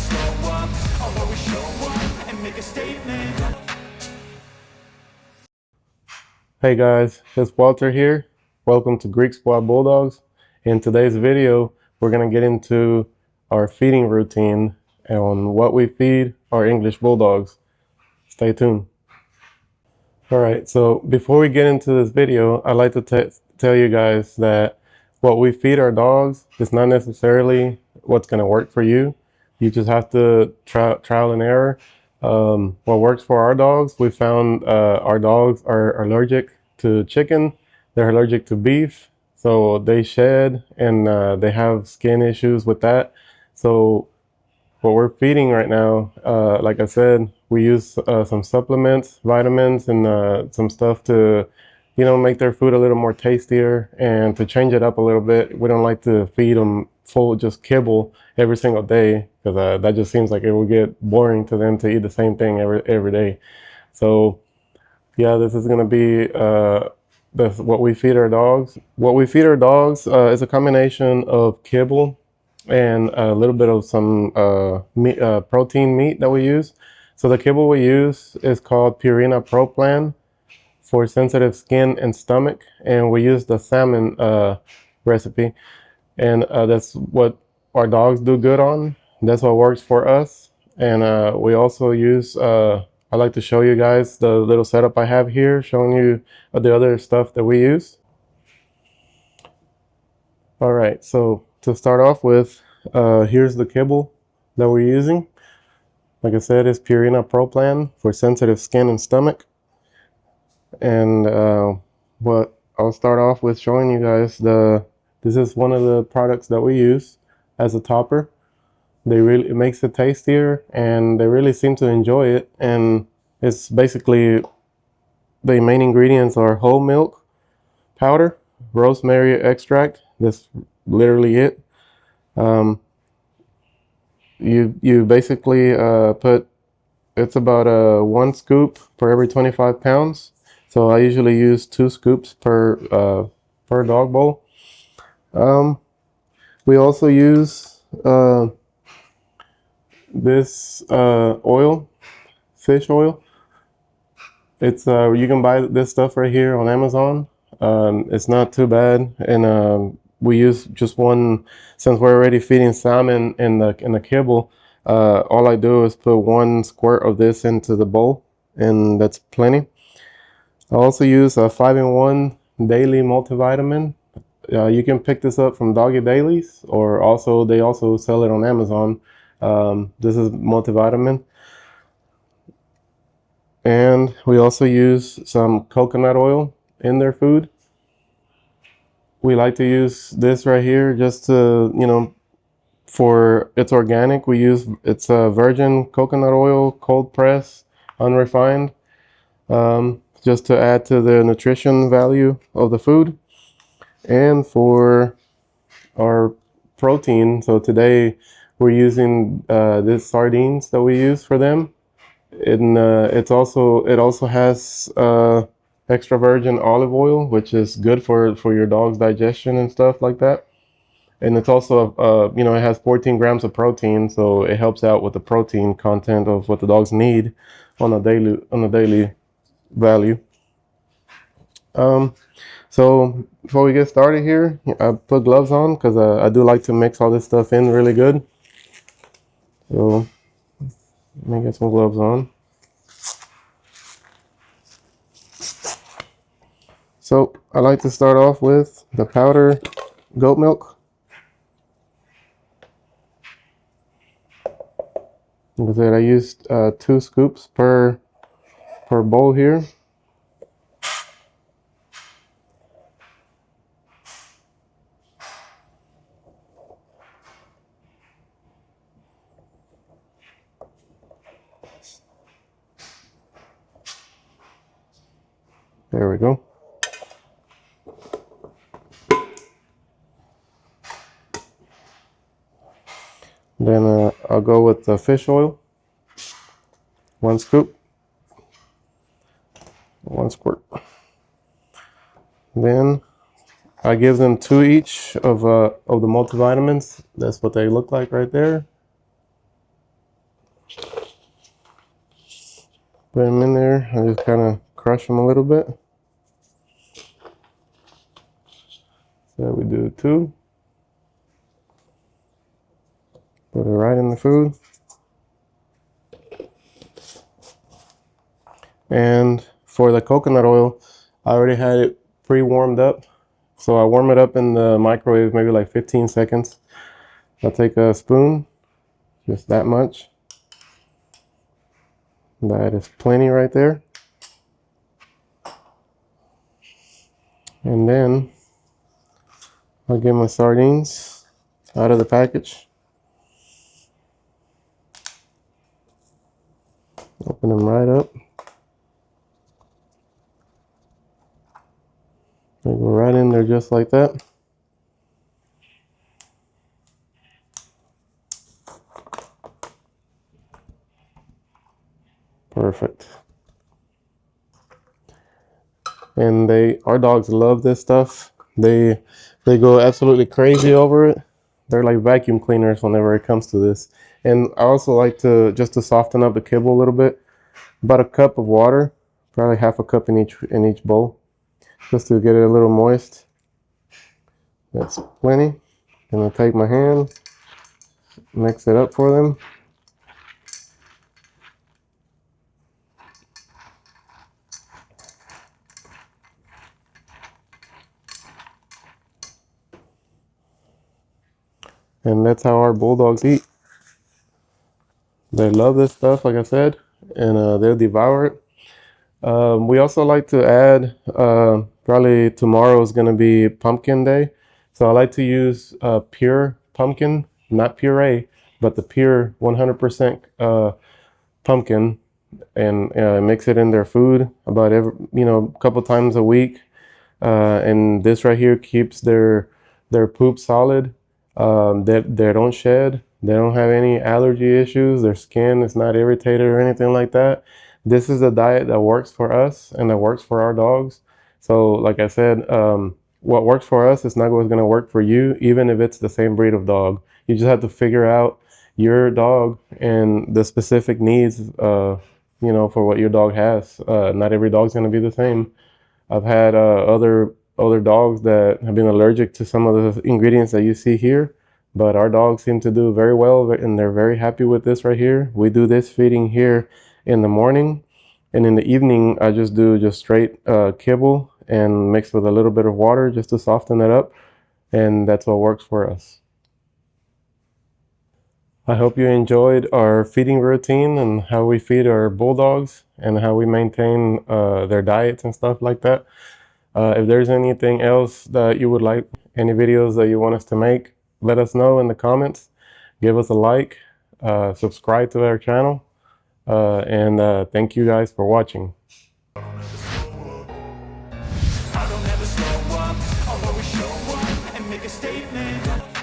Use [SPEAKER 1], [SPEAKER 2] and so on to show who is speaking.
[SPEAKER 1] slow up, I'll always show up and make a statement.
[SPEAKER 2] Hey guys, it's Walter here. Welcome to Greek Squad Bulldogs. In today's video, we're going to get into our feeding routine on what we feed our English Bulldogs. Stay tuned. Alright, so before we get into this video, I'd like to tell you guys that what we feed our dogs is not necessarily what's going to work for you. You just have to trial and error. What works for our dogs, we found our dogs are allergic to chicken, they're allergic to beef, so they shed and they have skin issues with that. So what we're feeding right now, like I said, we use some supplements, vitamins, and some stuff to, make their food a little more tastier and to change it up a little bit. We don't like to feed them full just kibble every single day because that just seems like it will get boring to them to eat the same thing every day. So yeah, this is going to be what we feed our dogs. What we feed our dogs is a combination of kibble and a little bit of some protein meat that we use. So the kibble we use is called Purina Pro Plan for sensitive skin and stomach, and we use the salmon recipe, and that's what our dogs do good on. That's what works for us. And we also use I like to show you guys the little setup I have here, showing you the other stuff that we use. All right, so to start off with, here's the kibble that we're using. Like I said, it's Purina Pro Plan for sensitive skin and stomach. And what I'll start off with showing you guys, this is one of the products that we use as a topper. It makes it tastier, and they really seem to enjoy it. And it's basically, the main ingredients are whole milk powder, rosemary extract. That's literally it. You basically put, it's about 1 scoop per every 25 pounds. So I usually use 2 scoops per dog bowl. We also use this oil, fish oil. It's you can buy this stuff right here on Amazon. It's not too bad, and we use just one. Since we're already feeding salmon in the kibble, all I do is put 1 squirt of this into the bowl, and that's plenty. I also use a 5-in-1 daily multivitamin. You can pick this up from Doggy Dailies, or they also sell it on Amazon. This is multivitamin. And we also use some coconut oil in their food. We like to use this right here just to, for it's organic. It's a virgin coconut oil, cold press, unrefined, just to add to the nutrition value of the food. And for our protein, so today we're using this sardines that we use for them. And it also has extra virgin olive oil, which is good for your dog's digestion and stuff like that. And it's also it has 14 grams of protein, so it helps out with the protein content of what the dogs need on a daily value. So before we get started here, I put gloves on because I do like to mix all this stuff in really good. So let me get some gloves on. So I like to start off with the powder goat milk. Like I said, I used 2 scoops per bowl here. There we go. Then I'll go with the fish oil. 1 scoop. 1 squirt. Then I give them 2 each of the multivitamins. That's what they look like right there. Put them in there. I just kind of crush them a little bit. So we do 2. Put it right in the food. And for the coconut oil, I already had it pre-warmed up. So I warm it up in the microwave, maybe like 15 seconds. I'll take a spoon, just that much. That is plenty right there. And then I'll get my sardines out of the package. Open them right up. They go right in there just like that. Perfect. And our dogs love this stuff. They go absolutely crazy over it. They're like vacuum cleaners whenever it comes to this. And I also like to, just to soften up the kibble a little bit, about a cup of water, probably half a cup in each bowl, just to get it a little moist. That's plenty. And I'll take my hand, mix it up for them. And that's how our bulldogs eat. They love this stuff, like I said, and they'll devour it. We also like to add, probably tomorrow is going to be pumpkin day. So I like to use pure pumpkin, not puree, but the pure 100% pumpkin, and mix it in their food about every, a couple times a week. And this right here keeps their poop solid. They don't shed. They don't have any allergy issues. Their skin is not irritated or anything like that. This is a diet that works for us and that works for our dogs. So like I said, what works for us is not what's going to work for you, even if it's the same breed of dog. You just have to figure out your dog and the specific needs, for what your dog has. Not every dog's going to be the same. I've had other dogs that have been allergic to some of the ingredients that you see here, but our dogs seem to do very well, and they're very happy with this right here. We do this feeding here in the morning, and in the evening I just do straight kibble and mix with a little bit of water just to soften it up, and that's what works for us. I hope you enjoyed our feeding routine and how we feed our bulldogs and how we maintain their diets and stuff like that. If there's anything else that you would like, any videos that you want us to make, let us know in the comments. Give us a like, subscribe to our channel, and thank you guys for watching.
[SPEAKER 1] I don't ever slow up, I'll always show up and make a statement.